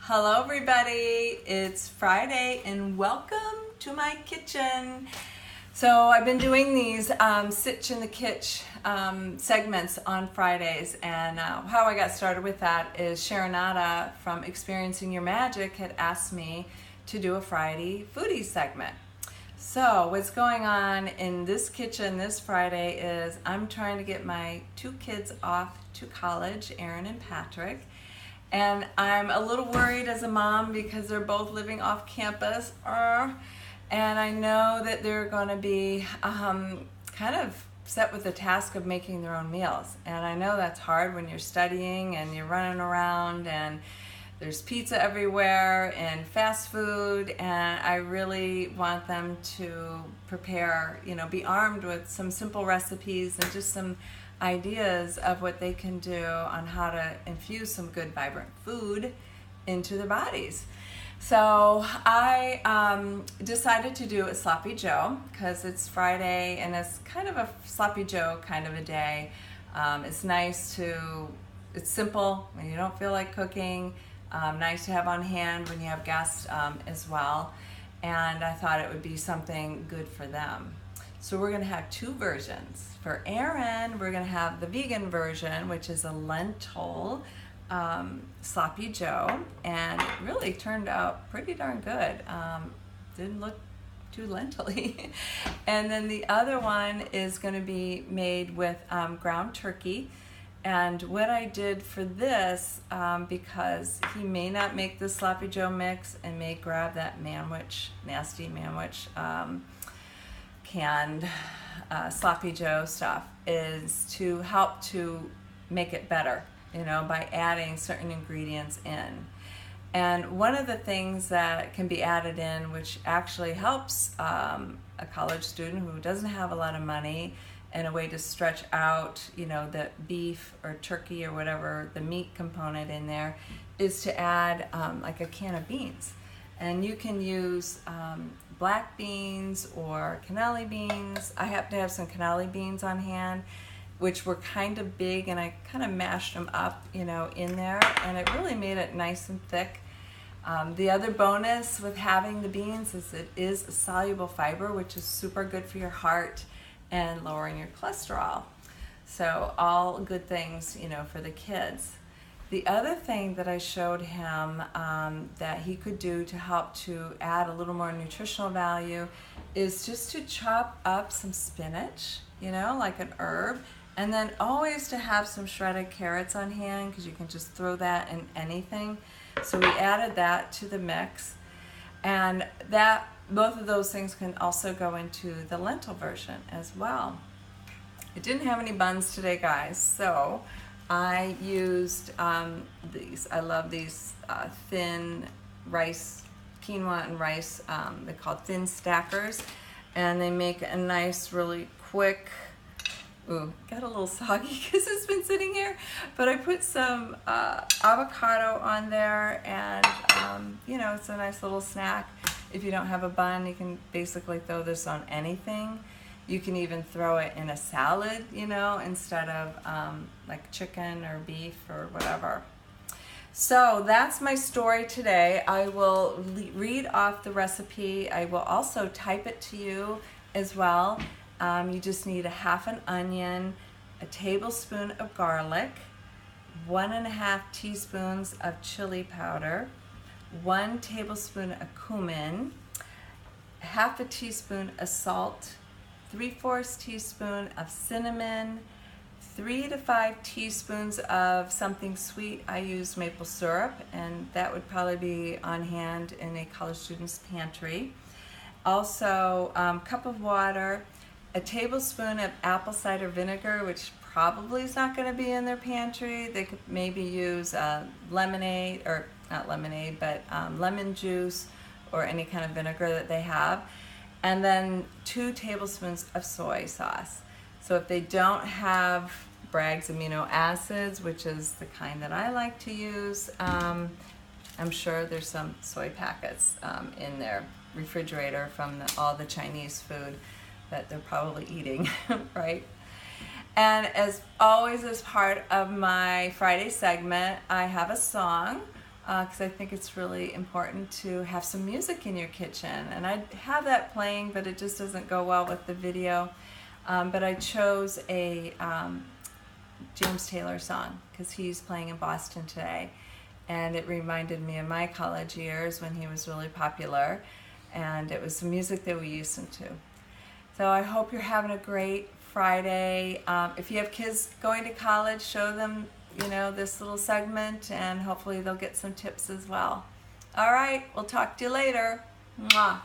Hello everybody, it's Friday and welcome to my kitchen. So I've been doing these Sitch in the Kitch segments on Fridays, and how I got started with that is Sharonata from Experiencing Your Magic had asked me to do a Friday foodie segment. So what's going on in this kitchen this Friday is I'm trying to get my two kids off to college, Aaron and Patrick. And I'm a little worried as a mom because they're both living off campus. And I know that they're going to be kind of set with the task of making their own meals. And I know that's hard when you're studying and you're running around and there's pizza everywhere and fast food. And I really want them to prepare, be armed with some simple recipes and just some ideas of what they can do on how to infuse some good vibrant food into their bodies. So I decided to do a Sloppy Joe because it's Friday and it's kind of a Sloppy Joe kind of a day. It's simple when you don't feel like cooking, nice to have on hand when you have guests as well. And I thought it would be something good for them. So we're going to have two versions. For Aaron, we're going to have the vegan version, which is a lentil Sloppy Joe, and it really turned out pretty darn good. Didn't look too lentil-y. And then the other one is going to be made with ground turkey. And what I did for this, because he may not make the Sloppy Joe mix and may grab that nasty Manwich canned Sloppy Joe stuff, is to help to make it better, by adding certain ingredients in. And one of the things that can be added in, which actually helps a college student who doesn't have a lot of money, and a way to stretch out, the beef or turkey or whatever, the meat component in there, is to add like a can of beans. And you can use black beans or cannelli beans. I happen to have some cannelli beans on hand, which were kind of big, and I kind of mashed them up, in there, and it really made it nice and thick. The other bonus with having the beans is it is a soluble fiber, which is super good for your heart and lowering your cholesterol. So all good things, for the kids. The other thing that I showed him that he could do to help to add a little more nutritional value is just to chop up some spinach, like an herb, and then always to have some shredded carrots on hand because you can just throw that in anything. So we added that to the mix, and both of those things can also go into the lentil version as well. I didn't have any buns today, guys, so I used these. I love these thin rice, quinoa and rice. They're called thin stackers, and they make a nice, really quick. Ooh, got a little soggy because it's been sitting here, but I put some avocado on there, and it's a nice little snack. If you don't have a bun, you can basically throw this on anything. You can even throw it in a salad, instead of like chicken or beef or whatever. So that's my story today. I will read off the recipe. I will also type it to you as well. You just need a half an onion, a tablespoon of garlic, 1.5 teaspoons of chili powder, 1 tablespoon of cumin, half a teaspoon of salt, 3/4 teaspoon of cinnamon, 3 to 5 teaspoons of something sweet. I use maple syrup, and that would probably be on hand in a college student's pantry. Also, cup of water, a tablespoon of apple cider vinegar, which probably is not going to be in their pantry. They could maybe use lemonade, or not lemonade, but lemon juice or any kind of vinegar that they have. And then 2 tablespoons of soy sauce. So if they don't have Bragg's amino acids, which is the kind that I like to use, I'm sure there's some soy packets in their refrigerator from all the Chinese food that they're probably eating, right? And as always, as part of my Friday segment, I have a song because I think it's really important to have some music in your kitchen. And I have that playing, but it just doesn't go well with the video. But I chose a James Taylor song because he's playing in Boston today. And it reminded me of my college years when he was really popular. And it was the music that we listened to. So I hope you're having a great Friday. If you have kids going to college, show them, this little segment, and hopefully they'll get some tips as well. All right, we'll talk to you later. Mwah.